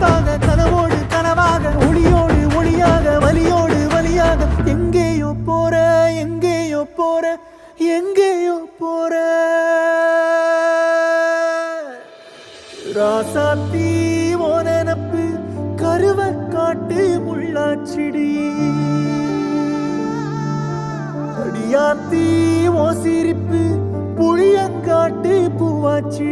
கனவாக கனவோடு கனவாக ஒளியோடு ஒளியாக வலியோடு வலியாக எங்கேயோ போற எங்கேயோ போற எங்கேயோ போற ராசாத்தி ஓ நினப்பு கருவ காட்டு முள்ளாச்சிடி அடியாத்தி ஓ சிரிப்பு புளியங்காட்டு பூவாச்சி